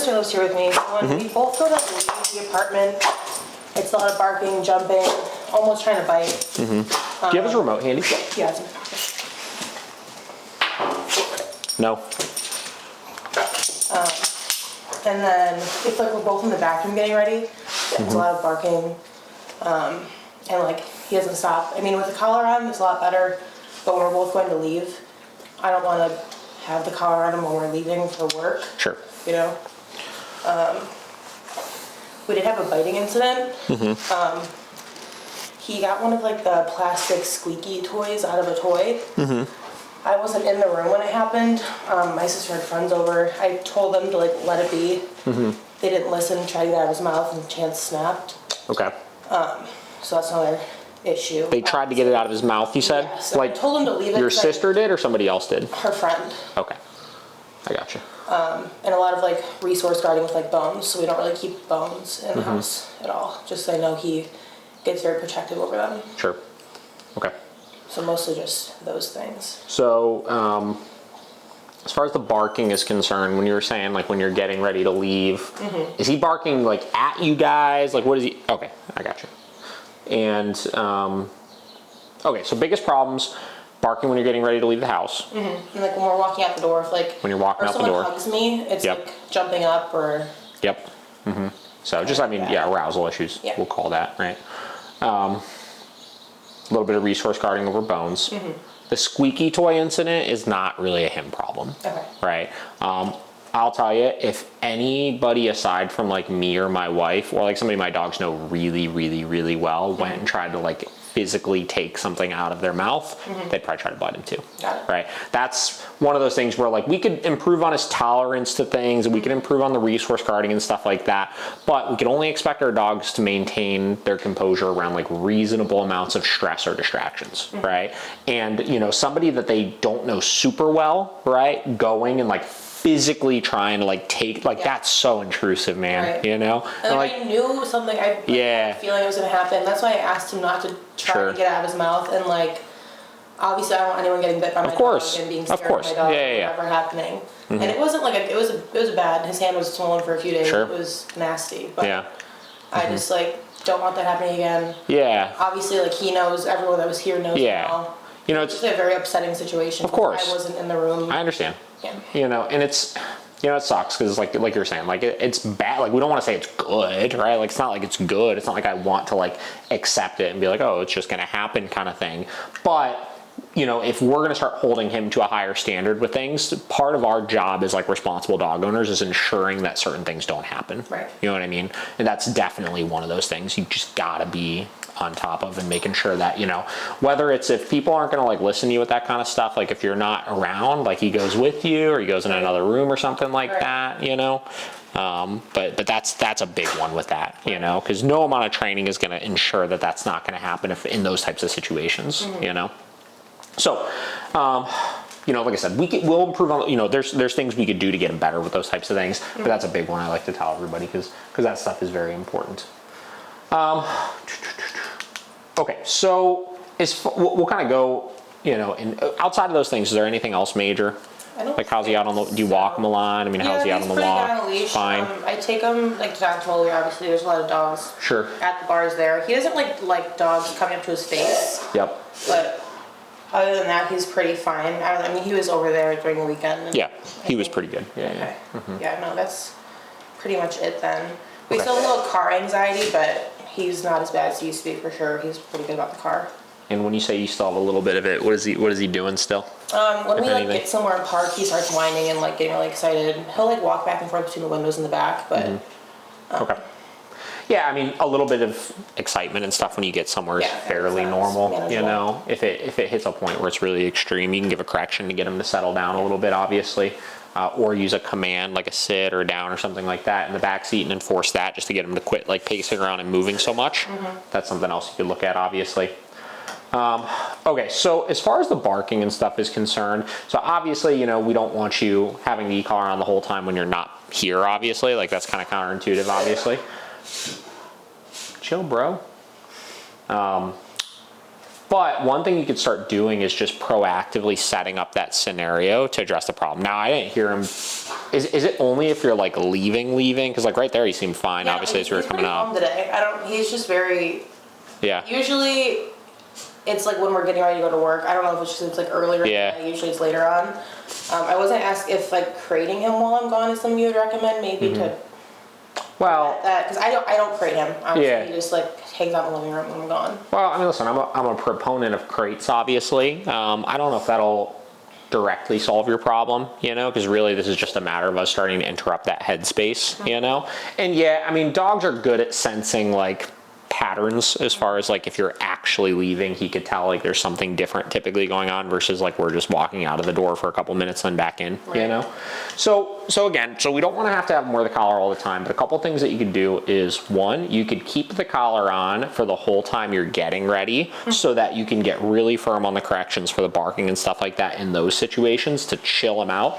sister lives here with me. When we both go to leave the apartment, it's a lot of barking, jumping, almost trying to bite. Do you have his remote handy? Yeah, it's No. and then if like we're both in the bathroom getting ready, it's a lot of barking, and like he doesn't stop. I mean, with the collar on, it's a lot better. But when we're both going to leave, I don't want to have the collar on him when we're leaving for work. Sure. You know. We did have a biting incident. He got one of like the plastic squeaky toys out of a toy. I wasn't in the room when it happened. My sister had friends over. I told them to like let it be. They didn't listen, tried to get out of his mouth, and the chance snapped. Okay. So that's another issue. They tried to get it out of his mouth, you said? Yeah, so like I told him to leave it. Your sister did or somebody else did? Her friend. Okay. I gotcha. And a lot of like resource guarding with like bones, so we don't really keep bones in the house at all. Just so I know he gets very protective over them. Sure. Okay. So mostly just those things. So, as far as the barking is concerned, when you were saying like when you're getting ready to leave, is he barking like at you guys? Like what is he? Okay, I got you. And okay, so biggest problems: barking when you're getting ready to leave the house. And like when we're walking out the door, if like when you're walking or out the someone door, hugs me, it's like jumping up or. Yep. So just yeah, arousal issues. Yeah. We'll call that, right? A little bit of resource guarding over bones. The squeaky toy incident is not really a him problem. Okay. Right. I'll tell you, if anybody aside from like me or my wife or like somebody my dogs know really, really, really well went and tried to like physically take something out of their mouth, they'd probably try to bite him too. Got it. Right. That's one of those things where like we could improve on his tolerance to things and we could improve on the resource guarding and stuff like that. But we can only expect our dogs to maintain their composure around like reasonable amounts of stress or distractions. Right. And you know, somebody that they don't know super well, right, going and like physically trying to like take like that's so intrusive, man. Right. You know, and like I knew something. I had a feeling it was gonna happen. That's why I asked him not to try to get out of his mouth. And like, obviously, I don't want anyone getting bit by my dog and being scared of my dog. Ever happening. And it wasn't like it was bad. His hand was swollen for a few days. It was nasty. But I just like don't want that happening again. Yeah. Obviously, like he knows. Everyone that was here knows. Now. You know, it's just a very upsetting situation. Of course. I wasn't in the room. I understand. Yeah. You know, and it's, you know, it sucks because like you're saying, like it's bad. Like we don't want to say it's good, right? Like it's not like it's good. It's not like I want to like accept it and be like, oh, it's just going to happen kind of thing. But, you know, if we're going to start holding him to a higher standard with things, part of our job as like responsible dog owners is ensuring that certain things don't happen. Right. You know what I mean? And that's definitely one of those things you just got to be on top of and making sure that, you know, whether it's if people aren't going to like listen to you with that kind of stuff, like if you're not around, like he goes with you or he goes in another room or something like that, you know, but that's a big one with that, you know, because no amount of training is going to ensure that that's not going to happen if in those types of situations, you know. So, you know, like I said, we'll improve on, you know, there's things we could do to get better with those types of things, but that's a big one I like to tell everybody because that stuff is very important. Okay, so we'll kind of go, you know, and outside of those things, is there anything else major? I don't like how's he out on the, do you walk him a lot? I mean, how's he out on the walk? On a leash. Fine. I take him like to dog control. Obviously, there's a lot of dogs. Sure. At the bars there. He doesn't like dogs coming up to his face. Yep. But other than that, he's pretty fine. I mean, he was over there during the weekend. Yeah, he was pretty good. Yeah. Okay. Yeah, no, that's pretty much it then. We still have a little car anxiety, but he's not as bad as he used to be for sure. He's pretty good about the car. And when you say you still have a little bit of it, what is he doing still? When we like get somewhere and park, he starts whining and like getting really excited. He'll like walk back and forth between the windows in the back, but okay. Yeah, I mean a little bit of excitement and stuff when you get somewhere is fairly normal. Manageable. You know, if it hits a point where it's really extreme, you can give a correction to get him to settle down a little bit, obviously. Or use a command like a sit or down or something like that in the back seat and enforce that just to get him to quit like pacing around and moving so much. That's something else you could look at, obviously. Okay, so as far as the barking and stuff is concerned, so obviously, you know, we don't want you having the e-collar on the whole time when you're not here, obviously. Like that's kind of counterintuitive, obviously. Chill, bro. But one thing you could start doing is just proactively setting up that scenario to address the problem. Now, I didn't hear him. Is it only if you're like leaving? Because like right there, he seemed fine. Yeah, obviously, as we were coming out. Today, he's just very. Yeah. Usually, it's like when we're getting ready to go to work. I don't know if it's just it's like earlier. Yeah. Usually it's later on. I wasn't asked if like crating him while I'm gone is something you would recommend, maybe to. Well, because I don't crate him. Honestly, he just like hangs out in the living room when I'm gone. Well, I mean, listen, I'm a proponent of crates, obviously. I don't know if that'll directly solve your problem, because really this is just a matter of us starting to interrupt that headspace, And yeah, I mean, dogs are good at sensing like patterns as far as like if you're actually leaving, he could tell like there's something different typically going on versus like we're just walking out of the door for a couple minutes and back in, So again, we don't want to have him wear the collar all the time, but a couple things that you could do is one, you could keep the collar on for the whole time you're getting ready so that you can get really firm on the corrections for the barking and stuff like that in those situations to chill him out.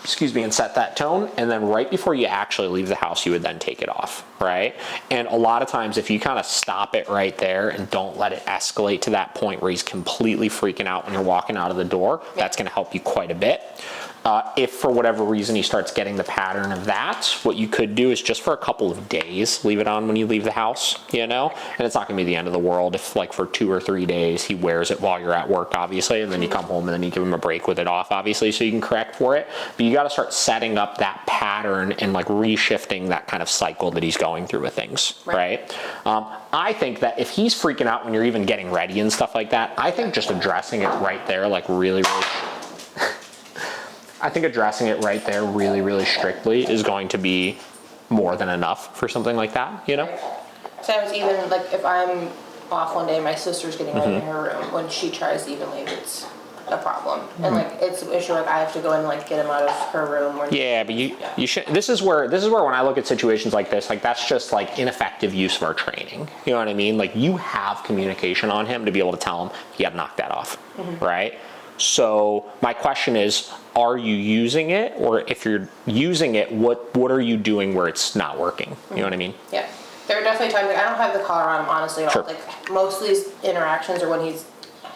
Excuse me, and set that tone. And then right before you actually leave the house, you would then take it off, right? And a lot of times if you kind of stop it right there and don't let it escalate to that point where he's completely freaking out when you're walking out of the door, that's going to help you quite a bit. If for whatever reason he starts getting the pattern of that, what you could do is just for a couple of days, leave it on when you leave the house, and it's not gonna be the end of the world if like for 2 or 3 days he wears it while you're at work, obviously, and then you come home and then you give him a break with it off, obviously, so you can correct for it. But you gotta start setting up that pattern and like reshifting that kind of cycle that he's going through with things, right? I think that if he's freaking out when you're even getting ready and stuff like that, I think just addressing it right there, like really I think addressing it right there really, really strictly is going to be more than enough for something like that, Sometimes even like if I'm off one day, my sister's getting ready in her room. When she tries to even leave, it's a problem. And like it's an issue like I have to go in and like get him out of her room. Yeah, but you should. This is where when I look at situations like this, like that's just like ineffective use of our training. You know what I mean? Like you have communication on him to be able to tell him you got to knock that off, right? So my question is, are you using it? Or if you're using it, what are you doing where it's not working? You know what I mean? Yeah. There are definitely times, like, I don't have the collar on him, honestly, at all. Like, most of these interactions are when he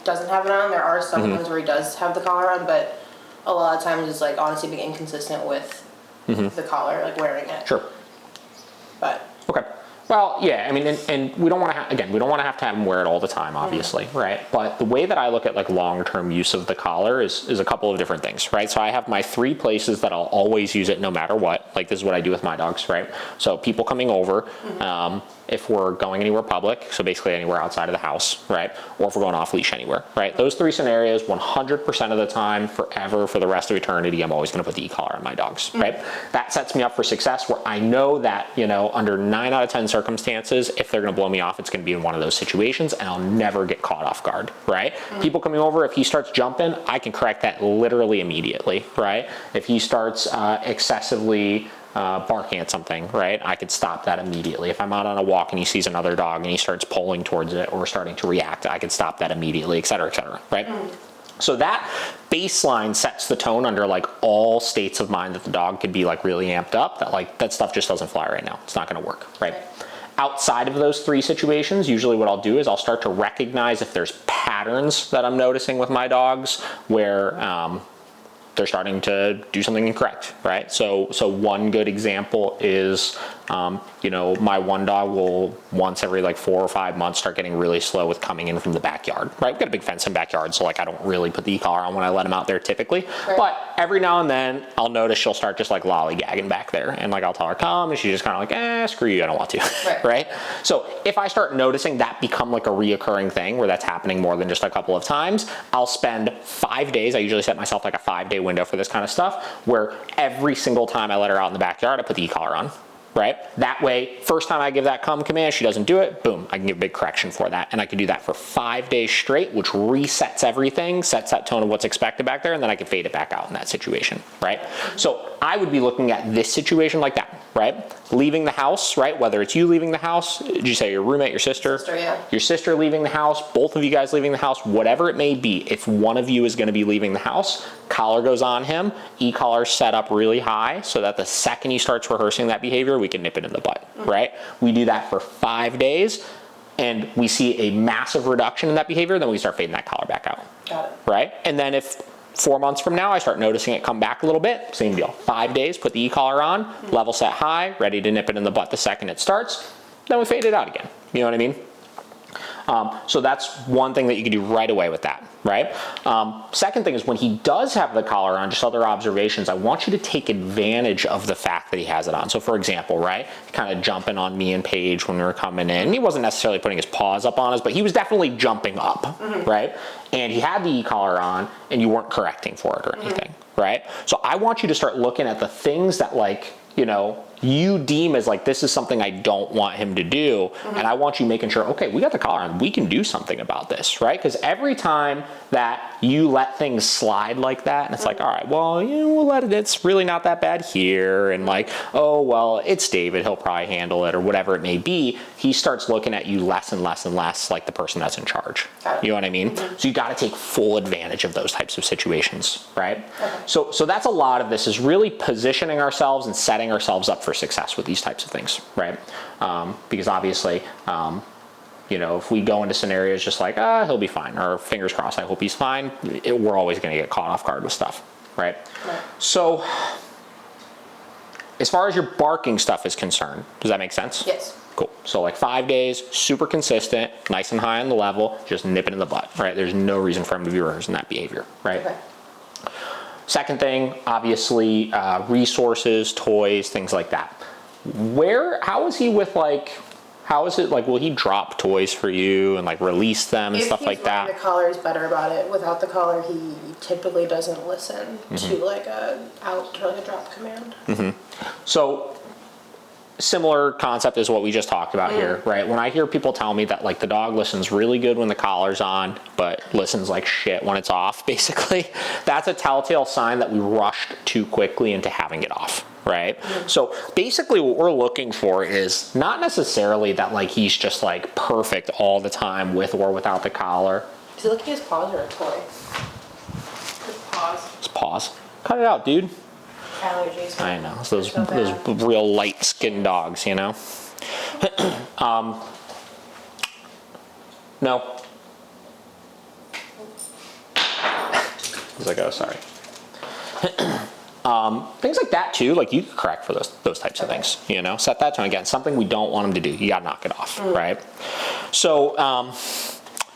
doesn't have it on. There are some ones where he does have the collar on, but a lot of times it's, like, honestly being inconsistent with the collar, like, wearing it. Sure. But. Okay. Well, yeah, I mean, and we don't want to, we don't want to have him wear it all the time, obviously, right? But the way that I look at like long-term use of the collar is a couple of different things, right? So I have my 3 places that I'll always use it no matter what. Like this is what I do with my dogs, right? So people coming over, if we're going anywhere public, so basically anywhere outside of the house, right? Or if we're going off leash anywhere, right? Those 3 scenarios, 100% of the time, forever, for the rest of eternity, I'm always going to put the e-collar on my dogs, right? That sets me up for success where I know that, under 9 out of 10 circumstances, if they're going to blow me off, it's going to be in one of those situations and I'll never get caught off guard, right? People coming over, if he starts jumping, I can correct that literally immediately, right? If he starts excessively barking at something, right? I could stop that immediately. If I'm out on a walk and he sees another dog and he starts pulling towards it or starting to react, I could stop that immediately, et cetera, right? So that baseline sets the tone under like all states of mind that the dog could be like really amped up, that like that stuff just doesn't fly right now. It's not going to work, right? Outside of those 3 situations, usually what I'll do is I'll start to recognize if there's patterns that I'm noticing with my dogs where they're starting to do something incorrect, right? So one good example is, my one dog will once every like 4 or 5 months start getting really slow with coming in from the backyard, right? We've got a big fence in backyard, so like I don't really put the e-collar on when I let him out there typically, but every now and then I'll notice she'll start just like lollygagging back there, and like I'll tell her come, and she's just kind of like, screw you, I don't want to, right? So if I start noticing that become like a reoccurring thing where that's happening more than just a couple of times, I'll spend 5 days, I usually set myself like a 5-day window for this kind of stuff, where every single time I let her out in the backyard, I put the e-collar on. Right? That way, first time I give that come command, she doesn't do it, boom, I can give a big correction for that. And I can do that for 5 days straight, which resets everything, sets that tone of what's expected back there, and then I can fade it back out in that situation, right? So I would be looking at this situation like that, right? Leaving the house, right? Whether it's you leaving the house, did you say your roommate, your sister? Your sister leaving the house, both of you guys leaving the house, whatever it may be, if one of you is going to be leaving the house, collar goes on him, e-collar set up really high so that the second he starts rehearsing that behavior, we can nip it in the butt, right? We do that for 5 days. and we see a massive reduction in that behavior, then we start fading that collar back out. Got it. Right? And then if 4 months from now I start noticing it come back a little bit, same deal. 5 days, put the e-collar on, level set high, ready to nip it in the butt the second it starts, then we fade it out again. You know what I mean? So that's one thing that you can do right away with that, right? Second thing is when he does have the collar on, just other observations, I want you to take advantage of the fact that he has it on. So for example, right, kind of jumping on me and Paige when we were coming in. He wasn't necessarily putting his paws up on us, but he was definitely jumping up, right? And he had the e-collar on and you weren't correcting for it or anything, right? So I want you to start looking at the things that, like, you know, you deem as like, this is something I don't want him to do. And I want you making sure, okay, we got the collar on, we can do something about this, right? Because every time that you let things slide like that, and it's like, all right, well, you know, we'll let it, it's really not that bad here. And like, oh, well, it's David, he'll probably handle it or whatever it may be. He starts looking at you less and less and less like the person that's in charge. You know what I mean? So you got to take full advantage of those types of situations, right? So that's a lot of this is really positioning ourselves and setting ourselves up for success with these types of things, right? Because obviously, you know, if we go into scenarios just like, he'll be fine, or fingers crossed, I hope he's fine, we're always going to get caught off guard with stuff, right? So as far as your barking stuff is concerned, does that make sense? Yes. Cool. So like 5 days, super consistent, nice and high on the level, just nip it in the butt, right? There's no reason for him to be rehearsing that behavior, right? Second thing, obviously, resources, toys, things like that. How is he with, like, how is it, like, will he drop toys for you and like release them and stuff like that? If he's wearing the collar, he's better about it. Without the collar, he typically doesn't listen to like a drop command. So similar concept is what we just talked about here, right? When I hear people tell me that like the dog listens really good when the collar's on, but listens like shit when it's off, basically, that's a telltale sign that we rushed too quickly into having it off, right? So basically what we're looking for is not necessarily that like he's just like perfect all the time with or without the collar. Is he looking at his paws or a toy? His paws. His paws. Cut it out, dude. Allergies. I know. It's those real light-skinned dogs, you know? No. I was like, oh, sorry. Things like that too, like you could correct for those types of things, you know? Set that tone again, something we don't want them to do. You gotta knock it off, right? So,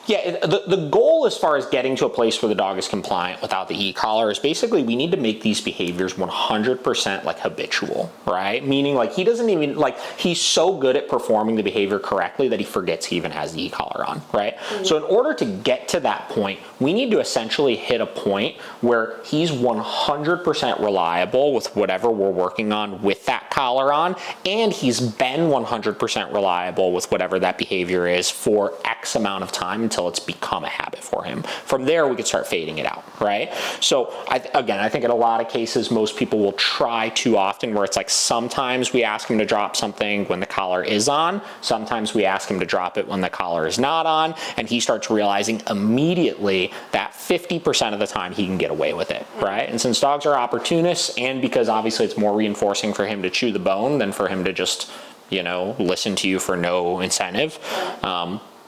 yeah, the goal as far as getting to a place where the dog is compliant without the e-collar is basically we need to make these behaviors 100% like habitual, right? Meaning like he doesn't even, like he's so good at performing the behavior correctly that he forgets he even has the e-collar on, right? So in order to get to that point, we need to essentially hit a point where he's 100% reliable with whatever we're working on with that collar on, and he's been 100% reliable with whatever that behavior is for X amount of time until it's become a habit for him. From there, we could start fading it out, right? So I think in a lot of cases, most people will try too often where it's like sometimes we ask him to drop something when the collar is on, sometimes we ask him to drop it when the collar is not on, and he starts realizing immediately that 50% of the time he can get away with it, right? And since dogs are opportunists, and because obviously it's more reinforcing for him to chew the bone than for him to just, you know, listen to you for no incentive,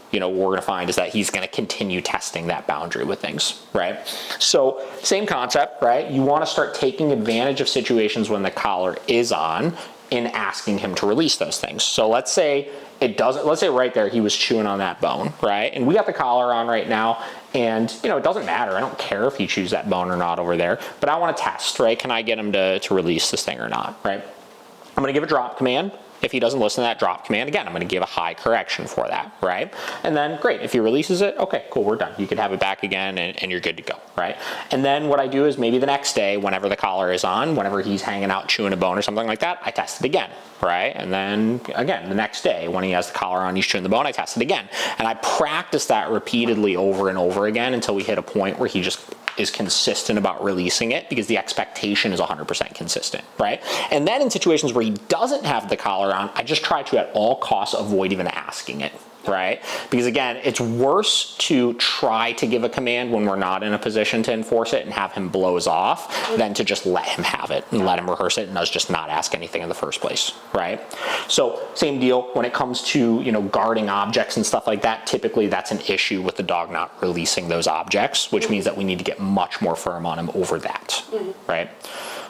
you know, what we're going to find is that he's going to continue testing that boundary with things, right? So same concept, right? You want to start taking advantage of situations when the collar is on in asking him to release those things. So let's say let's say right there he was chewing on that bone, right? And we got the collar on right now, and you know, it doesn't matter. I don't care if he chews that bone or not over there, but I want to test, right? Can I get him to release this thing or not, right? I'm going to give a drop command. If he doesn't listen to that drop command, again, I'm going to give a high correction for that, right? And then, great, if he releases it, okay, cool, we're done. You can have it back again and you're good to go, right? And then what I do is maybe the next day, whenever the collar is on, whenever he's hanging out chewing a bone or something like that, I test it again, right? And then, again, the next day, when he has the collar on, he's chewing the bone, I test it again. And I practice that repeatedly over and over again until we hit a point where he just is consistent about releasing it, because the expectation is 100% consistent, right? And then in situations where he doesn't have the collar on, I just try to at all costs avoid even asking it, right? Because again, it's worse to try to give a command when we're not in a position to enforce it and have him blow us off than to just let him have it and let him rehearse it and us just not ask anything in the first place, right? So same deal when it comes to, you know, guarding objects and stuff like that. Typically that's an issue with the dog not releasing those objects, which means that we need to get much more firm on him over that, right?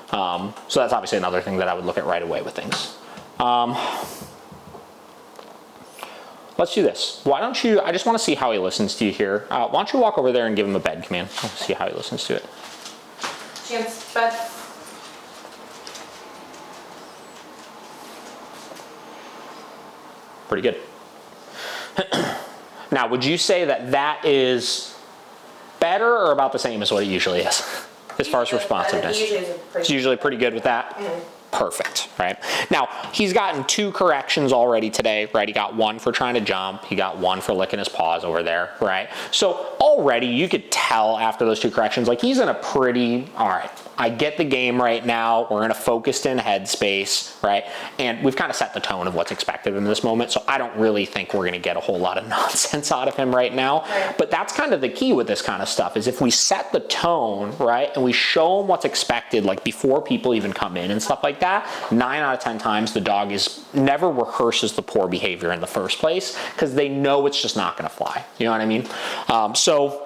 So that's obviously another thing that I would look at right away with things. Let's do this. Why don't you, I just want to see how he listens to you here. Why don't you walk over there and give him a bed command. I'll see how he listens to it. Chance, bed. Pretty good. Now, would you say that that is better or about the same as what it usually is? As far as responsiveness. It's usually pretty good with that? Perfect, right? Now, he's gotten 2 corrections already today, right? He got 1 for trying to jump. He got 1 for licking his paws over there, right? So already you could tell after those 2 corrections, like he's in a pretty, all right, I get the game right now. We're in a focused in headspace, right? And we've kind of set the tone of what's expected in this moment. So I don't really think we're going to get a whole lot of nonsense out of him right now. Right. But that's kind of the key with this kind of stuff is if we set the tone, right? And we show him what's expected, like before people even come in and stuff like that, 9 out of 10 times the dog never rehearses the poor behavior in the first place because they know it's just not going to fly. You know what I mean? So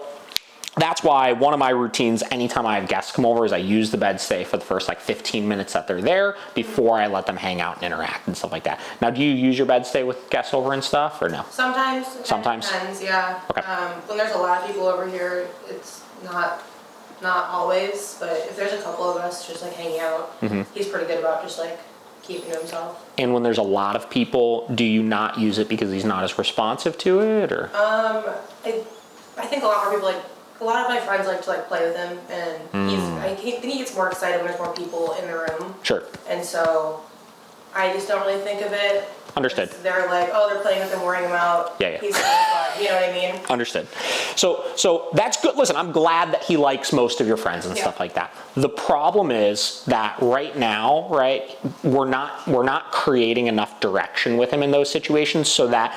that's why one of my routines anytime I have guests come over is I use the bed stay for the first like 15 minutes that they're there before I let them hang out and interact and stuff like that. Now, do you use your bed stay with guests over and stuff or no? Sometimes. Sometimes? Depends, yeah. Okay. When there's a lot of people over here, it's not always, but if there's a couple of us just like hanging out, he's pretty good about just like keeping to himself. And when there's a lot of people, do you not use it because he's not as responsive to it or? I think a lot more people a lot of my friends like to like play with him, and I think he gets more excited when there's more people in the room. Sure. And so I just don't really think of it. Understood. They're like, oh, they're playing with him, wearing him out. Yeah, yeah. He's having fun. You know what I mean? Understood. So that's good. Listen, I'm glad that he likes most of your friends and stuff like that. The problem is that right now, right, we're not creating enough direction with him in those situations so that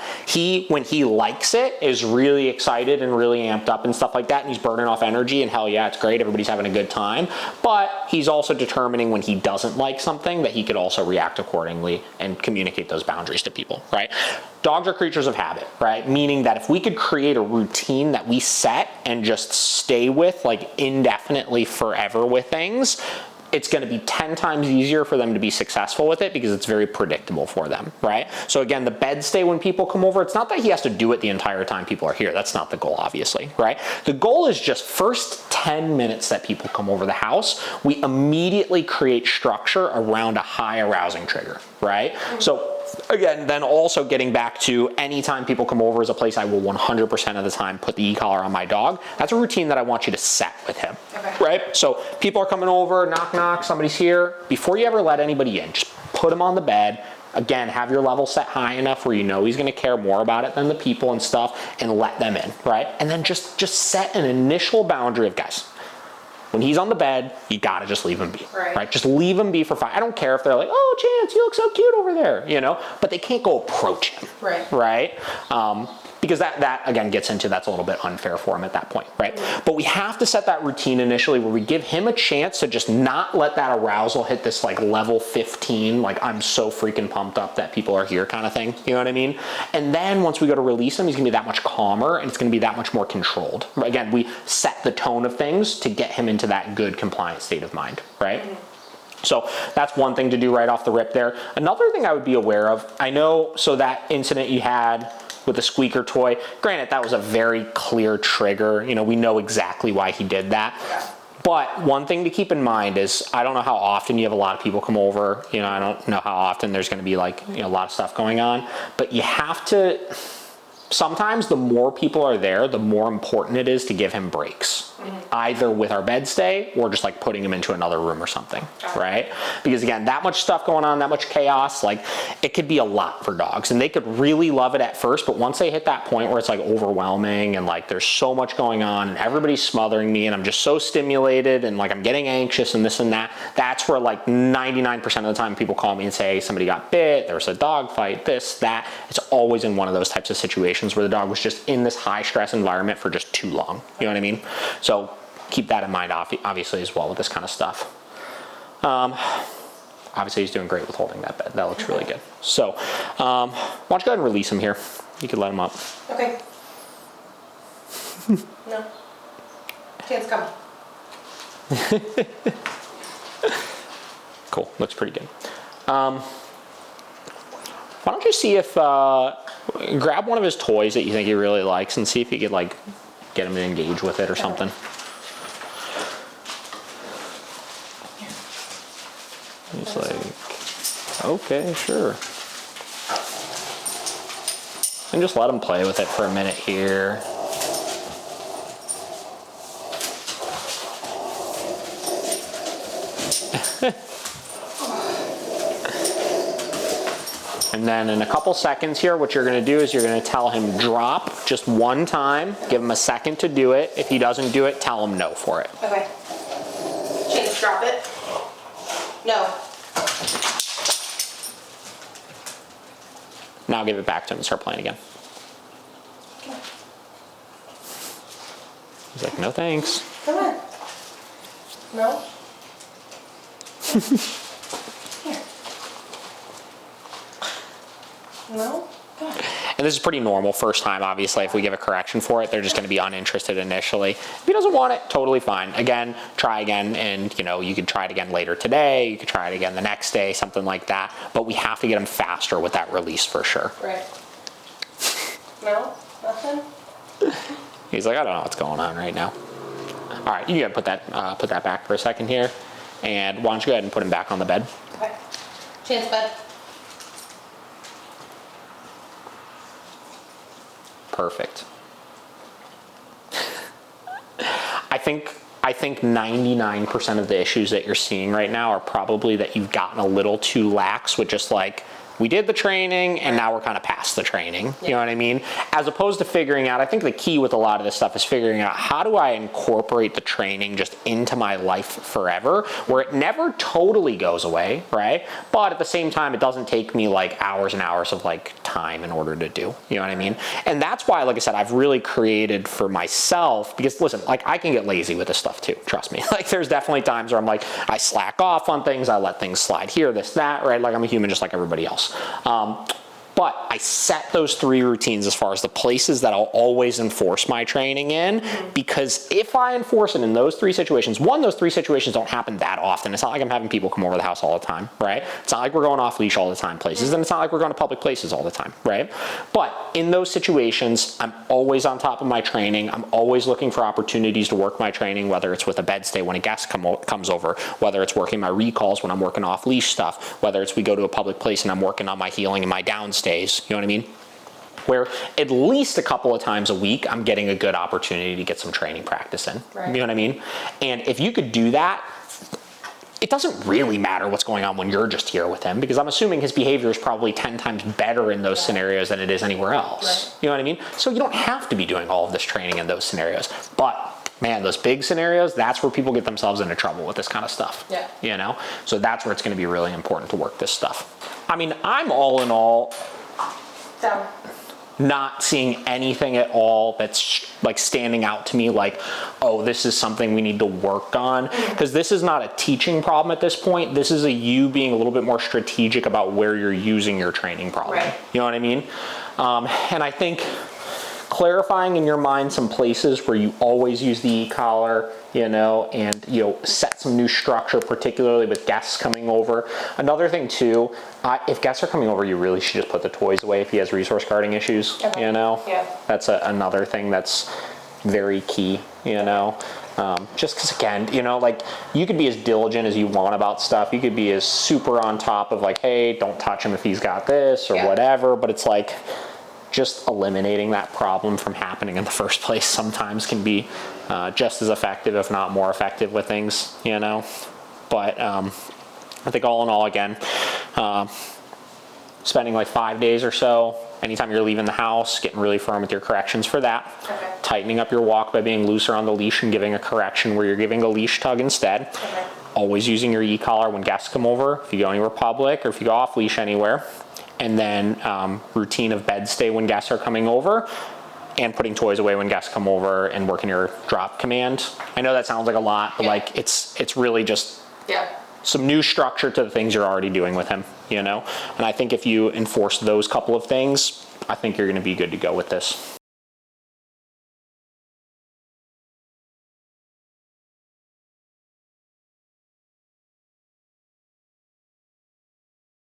when he likes it, is really excited and really amped up and stuff like that, and he's burning off energy, and hell yeah, it's great, everybody's having a good time. But he's also determining when he doesn't like something that he could also react accordingly and communicate those boundaries to people, right? Dogs are creatures of habit, right? Meaning that if we could create a routine that we set and just stay with like indefinitely forever with things, it's going to be 10 times easier for them to be successful with it because it's very predictable for them, right? So again, the bed stay when people come over, it's not that he has to do it the entire time people are here. That's not the goal, obviously, right? The goal is just first 10 minutes that people come over the house, we immediately create structure around a high arousing trigger, right? So again, then also getting back to anytime people come over is a place I will 100% of the time put the e-collar on my dog. That's a routine that I want you to set with him, right? So people are coming over, knock, knock, somebody's here. Before you ever let anybody in, just put him on the bed. Again, have your level set high enough where you know he's going to care more about it than the people and stuff, and let them in, right? And then just set an initial boundary of, guys, when he's on the bed, you gotta just leave him be, right? Just leave him be for 5. I don't care if they're like, oh, Chance, you look so cute over there, you know? But they can't go approach him, right? Because that again gets into that's a little bit unfair for him at that point, right? But we have to set that routine initially where we give him a chance to just not let that arousal hit this like level 15, like I'm so freaking pumped up that people are here kind of thing, you know what I mean? And then once we go to release him, he's gonna be that much calmer and it's gonna be that much more controlled. Again, we set the tone of things to get him into that good compliant state of mind, right? So that's one thing to do right off the rip there. Another thing I would be aware of, I know, so that incident you had with the squeaker toy, granted that was a very clear trigger, you know, we know exactly why he did that. But one thing to keep in mind is, I don't know how often you have a lot of people come over, you know, I don't know how often there's gonna be like, you know, a lot of stuff going on, but you have to, sometimes the more people are there, the more important it is to give him breaks, either with our bed stay or just like putting him into another room or something, right? Because again, that much stuff going on, that much chaos, like it could be a lot for dogs, and they could really love it at first, but once they hit that point where it's like overwhelming and like there's so much going on and everybody's smothering me and I'm just so stimulated and like I'm getting anxious and this and that, that's where like 99% of the time people call me and say somebody got bit, there was a dog fight, this, that. It's always in one of those types of situations where the dog was just in this high stress environment for just too long. You know what I mean? So keep that in mind, obviously, as well with this kind of stuff. Obviously, he's doing great with holding that bed. That looks really good. So why don't you go ahead and release him here? You can let him up. Okay. No. Chance coming. Cool. Looks pretty good. Why don't you see if grab one of his toys that you think he really likes and see if you could like get him to engage with it or something. He's like, okay, sure. And just let him play with it for a minute here. And then in a couple seconds here, what you're gonna do is you're gonna tell him drop just one time, give him a second to do it. If he doesn't do it, tell him no for it. Okay. Chance, drop it. No. Now give it back to him and start playing again. He's like, no thanks. Come on. No? Here. No? Come on. And this is pretty normal first time, obviously. If we give a correction for it, they're just going to be uninterested initially. If he doesn't want it, totally fine. Again, try again, and you could try it again later today. You could try it again the next day, something like that. But we have to get him faster with that release for sure. Right. No? Nothing? He's like, I don't know what's going on right now. All right, you got to put that back for a second here. And why don't you go ahead and put him back on the bed? Okay. Chance, bud. Perfect. I think 99% of the issues that you're seeing right now are probably that you've gotten a little too lax with just like, we did the training and now we're kind of past the training. You know what I mean? As opposed to figuring out, I think the key with a lot of this stuff is figuring out how do I incorporate the training just into my life forever, where it never totally goes away, right? But at the same time, it doesn't take me like hours and hours of like time in order to do, you know what I mean? And that's why, like I said, I've really created for myself, because listen, like I can get lazy with this stuff too, trust me. Like there's definitely times where I'm like, I slack off on things, I let things slide here, this, that, right? Like I'm a human just like everybody else. But I set those 3 routines as far as the places that I'll always enforce my training in, because if I enforce it in those 3 situations, those 3 situations don't happen that often. It's not like I'm having people come over the house all the time, right? It's not like we're going off leash all the time places, and it's not like we're going to public places all the time, right? But in those situations, I'm always on top of my training. I'm always looking for opportunities to work my training, whether it's with a bed stay when a guest comes over, whether it's working my recalls when I'm working off leash stuff, whether it's we go to a public place and I'm working on my healing and my down stays, you know what I mean? Where at least a couple of times a week, I'm getting a good opportunity to get some training practice in. Right. You know what I mean? And if you could do that, it doesn't really matter what's going on when you're just here with him, because I'm assuming his behavior is probably 10 times better in those scenarios than it is anywhere else. Right. You know what I mean? So you don't have to be doing all of this training in those scenarios. But man, those big scenarios, that's where people get themselves into trouble with this kind of stuff. Yeah. You know? So that's where it's going to be really important to work this stuff. I mean, I'm all in all not seeing anything at all that's like standing out to me like, oh, this is something we need to work on. Because this is not a teaching problem at this point. This is you being a little bit more strategic about where you're using your training problem. Right. You know what I mean? And I think clarifying in your mind some places where you always use the e-collar, you know, and, you know, set some new structure, particularly with guests coming over. Another thing too, if guests are coming over, you really should just put the toys away if he has resource guarding issues, you know? Yeah. That's another thing that's very key, you know? Just because, again, you know, like, you could be as diligent as you want about stuff. You could be as super on top of like, hey, don't touch him if he's got this or whatever, but it's like, just eliminating that problem from happening in the first place sometimes can be just as effective, if not more effective with things, you know. But I think all in all, again, spending like 5 days or so, anytime you're leaving the house, getting really firm with your corrections for that. Okay. Tightening up your walk by being looser on the leash and giving a correction where you're giving a leash tug instead. Okay. Always using your e-collar when guests come over, if you go anywhere public or if you go off leash anywhere. And then routine of bed stay when guests are coming over, and putting toys away when guests come over, and working your drop command. I know that sounds like a lot, but like it's really just some new structure to the things you're already doing with him, you know? And I think if you enforce those couple of things, I think you're gonna be good to go with this.